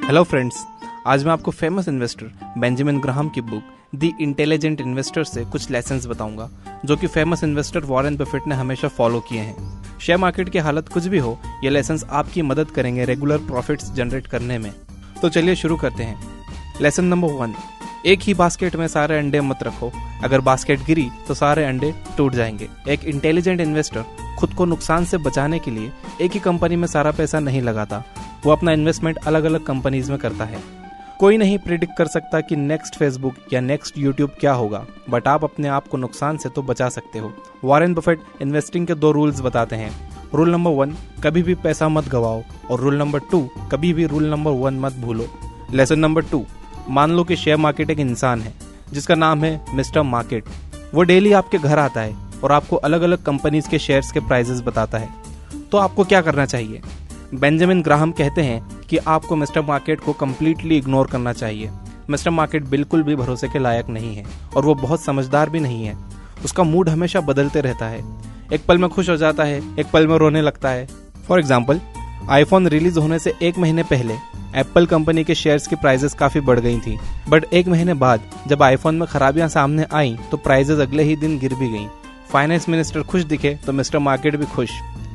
Hello friends, आज मैं आपको फेमस इन्वेस्टर बेंजामिन ग्राहम की बुक द इंटेलिजेंट इन्वेस्टर से कुछ लेसन्स बताऊंगा जो कि फेमस इन्वेस्टर वॉरेन बफेट ने हमेशा फॉलो किए हैं। शेयर मार्केट की हालत कुछ भी हो, ये लेसन्स आपकी मदद करेंगे रेगुलर प्रॉफिट्स जनरेट करने में। तो चलिए शुरू करते हैं। लेसन नंबर 1, एक ही बास्केट में सारे अंडे मत रखो। अगर बास्केट गिरी तो सारे अंडे टूट जाएंगे। एक इंटेलिजेंट इन्वेस्टर खुद को नुकसान से बचाने के लिए एक ही कंपनी में सारा पैसा नहीं लगाता, वो अपना इन्वेस्टमेंट अलग अलग कंपनीज में करता है। कोई नहीं प्रिडिक्ट कर सकता कि नेक्स्ट फेसबुक या नेक्स्ट यूट्यूब क्या होगा, बट आप अपने आप को नुकसान से तो बचा सकते हो। वॉरेन बफेट इन्वेस्टिंग के 2 रूल्स बताते हैं। रूल नंबर 1, कभी भी पैसा मत गवाओ, और रूल नंबर 2, कभी भी रूल नंबर 1 मत भूलो। लेसन नंबर 2, मान लो कि शेयर मार्केट एक इंसान है जिसका नाम है मिस्टर मार्केट। वो डेली आपके घर आता है और आपको अलग अलग कंपनीज के शेयर्स के प्राइसेस बताता है। तो आपको क्या करना चाहिए? बेंजामिन ग्राहम कहते हैं कि आपको मिस्टर मार्केट को कम्प्लीटली इग्नोर करना चाहिए। मिस्टर मार्केट बिल्कुल भी भरोसे के लायक नहीं है और वो बहुत समझदार भी नहीं है। उसका मूड हमेशा बदलते रहता है, एक पल में खुश हो जाता है, एक पल में रोने लगता है। फॉर एग्जाम्पल, आईफोन रिलीज होने से 1 महीने पहले एप्पल कंपनी के शेयर्स की प्राइसेस काफी बढ़ गई थी, बट 1 महीने बाद जब आईफोन में खराबियां सामने आई तो प्राइसेस अगले ही दिन गिर भी गईं। फाइनेंस मिनिस्टर खुश दिखे तो मिस्टर मार्केट भी खुश,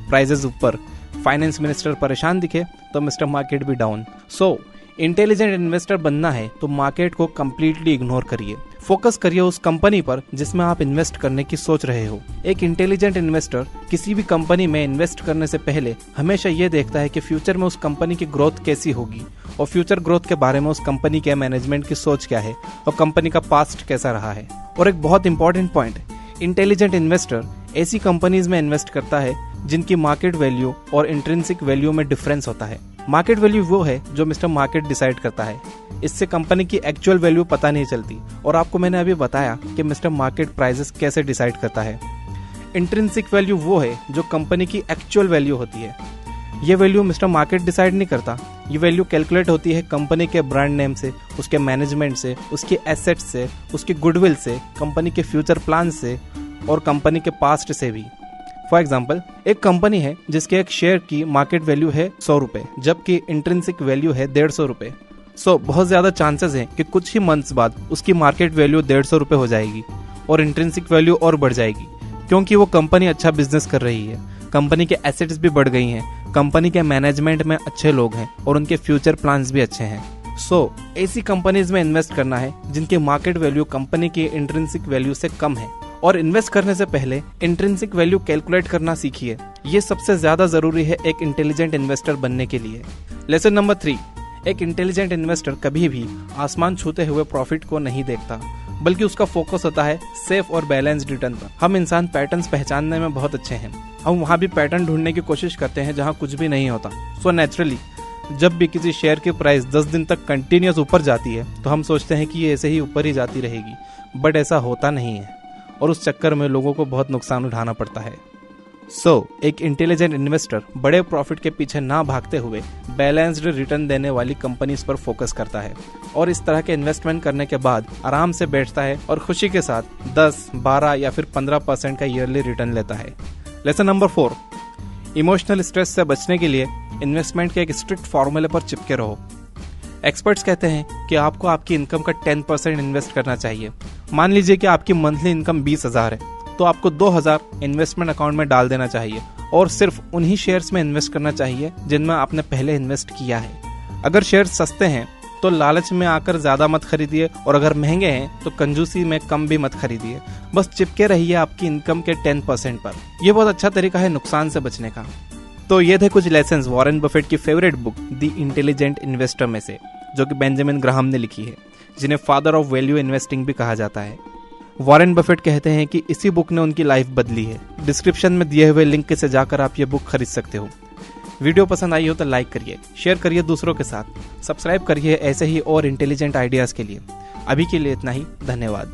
प्राइसेस ऊपर। फाइनेंस मिनिस्टर परेशान दिखे तो मिस्टर मार्केट भी डाउन। सो इंटेलिजेंट इन्वेस्टर बनना है तो मार्केट को कम्प्लीटली इग्नोर करिए, फोकस करिए उस कंपनी पर जिसमें आप इन्वेस्ट करने की सोच रहे हो। एक इंटेलिजेंट इन्वेस्टर किसी भी कंपनी में इन्वेस्ट करने से पहले हमेशा ये देखता है कि फ्यूचर में उस कंपनी की ग्रोथ कैसी होगी, और फ्यूचर ग्रोथ के बारे में उस कंपनी के मैनेजमेंट की सोच क्या है, और कंपनी का पास्ट कैसा रहा है। और एक बहुत इंपॉर्टेंट पॉइंट, इंटेलिजेंट इन्वेस्टर ऐसी कंपनीज में इन्वेस्ट करता है जिनकी मार्केट वैल्यू और इंट्रिंसिक वैल्यू में डिफरेंस होता है। मार्केट वैल्यू वो है जो मिस्टर मार्केट डिसाइड करता है, इससे कंपनी की एक्चुअल वैल्यू पता नहीं चलती। और आपको मैंने अभी बताया कि मिस्टर मार्केट प्राइसेस कैसे डिसाइड करता है। इंट्रिंसिक वैल्यू वो है जो कंपनी की एक्चुअल वैल्यू होती है। ये वैल्यू मिस्टर मार्केट डिसाइड नहीं करता, ये वैल्यू कैलकुलेट होती है कंपनी के ब्रांड नेम से, उसके मैनेजमेंट से, उसके एसेट्स से, उसकी गुडविल से, कंपनी के फ्यूचर प्लान से और कंपनी के पास्ट से भी। फॉर एग्जाम्पल, एक कंपनी है जिसके एक शेयर की मार्केट वैल्यू है 100 रुपए, जबकि इंट्रिंसिक वैल्यू है 150 रुपए। सो बहुत ज्यादा चांसेस हैं कि कुछ ही मंथ्स बाद उसकी मार्केट वैल्यू 150 रुपए हो जाएगी और इंट्रिंसिक वैल्यू और बढ़ जाएगी, क्योंकि वो कंपनी अच्छा बिजनेस कर रही है, कंपनी के एसेट्स भी बढ़ गई हैं, कंपनी के मैनेजमेंट में अच्छे लोग हैं और उनके फ्यूचर प्लान्स भी अच्छे हैं। सो ऐसी कंपनीज में इन्वेस्ट करना है जिनकी मार्केट वैल्यू कंपनी की इंट्रिंसिक वैल्यू से कम है। और इन्वेस्ट करने से पहले इंट्रिंसिक वैल्यू कैलकुलेट करना सीखिए, ये सबसे ज्यादा जरूरी है एक इंटेलिजेंट इन्वेस्टर बनने के लिए। लेसन नंबर 3, एक इंटेलिजेंट इन्वेस्टर कभी भी आसमान छूते हुए प्रॉफिट को नहीं देखता, बल्कि उसका फोकस होता है सेफ और बैलेंस्ड रिटर्न पर। हम इंसान पैटर्न्स पहचानने में बहुत अच्छे हैं, हम वहाँ भी पैटर्न ढूंढने की कोशिश करते हैं जहाँ कुछ भी नहीं होता। सो नेचुरली जब भी किसी शेयर की प्राइस 10 दिन तक कंटिन्यूस ऊपर जाती है तो हम सोचते हैं कि ये ऐसे ही ऊपर ही जाती रहेगी, बट ऐसा होता नहीं है और उस चक्कर में लोगों को बहुत नुकसान उठाना पड़ता है। सो एक इंटेलिजेंट इन्वेस्टर बड़े प्रॉफिट के पीछे ना भागते हुए बैलेंस्ड रिटर्न देने वाली कंपनीज पर फोकस करता है और इस तरह के इन्वेस्टमेंट करने के बाद आराम से बैठता है और खुशी के साथ 10, 12 या फिर 15% का ईयरली रिटर्न लेता है। लेसन नंबर 4, इमोशनल स्ट्रेस से बचने के लिए इन्वेस्टमेंट के एक स्ट्रिक्ट फॉर्मूले पर चिपके रहो। एक्सपर्ट्स कहते हैं कि आपको आपकी इनकम का 10% इन्वेस्ट करना चाहिए। मान लीजिए कि आपकी मंथली इनकम 20,000 है, तो आपको 2,000 इन्वेस्टमेंट अकाउंट में डाल देना चाहिए और सिर्फ उन्हीं शेयर्स में इन्वेस्ट करना चाहिए जिनमें आपने पहले इन्वेस्ट किया है। अगर शेयर्स सस्ते हैं तो लालच में आकर ज्यादा मत खरीदिए, और अगर महंगे हैं तो कंजूसी में कम भी मत खरीदिए। बस चिपके रहिए आपकी इनकम के 10% पर। यह बहुत अच्छा तरीका है नुकसान से बचने का। तो ये थे कुछ लेसन्स वॉरेन बफेट की favourite book the intelligent investor में से, जो कि बेंजामिन ग्राहम ने लिखी है, जिन्हें फादर ऑफ वैल्यू इन्वेस्टिंग भी कहा जाता है। वॉरेन बफेट कहते हैं कि इसी बुक ने उनकी लाइफ बदली है। डिस्क्रिप्शन में दिए हुए लिंक से जाकर आप ये बुक खरीद सकते हो। वीडियो पसंद आई हो तो लाइक करिए, शेयर करिए दूसरों के साथ, सब्सक्राइब करिए ऐसे ही और इंटेलिजेंट आइडियाज के लिए। अभी के लिए इतना ही, धन्यवाद।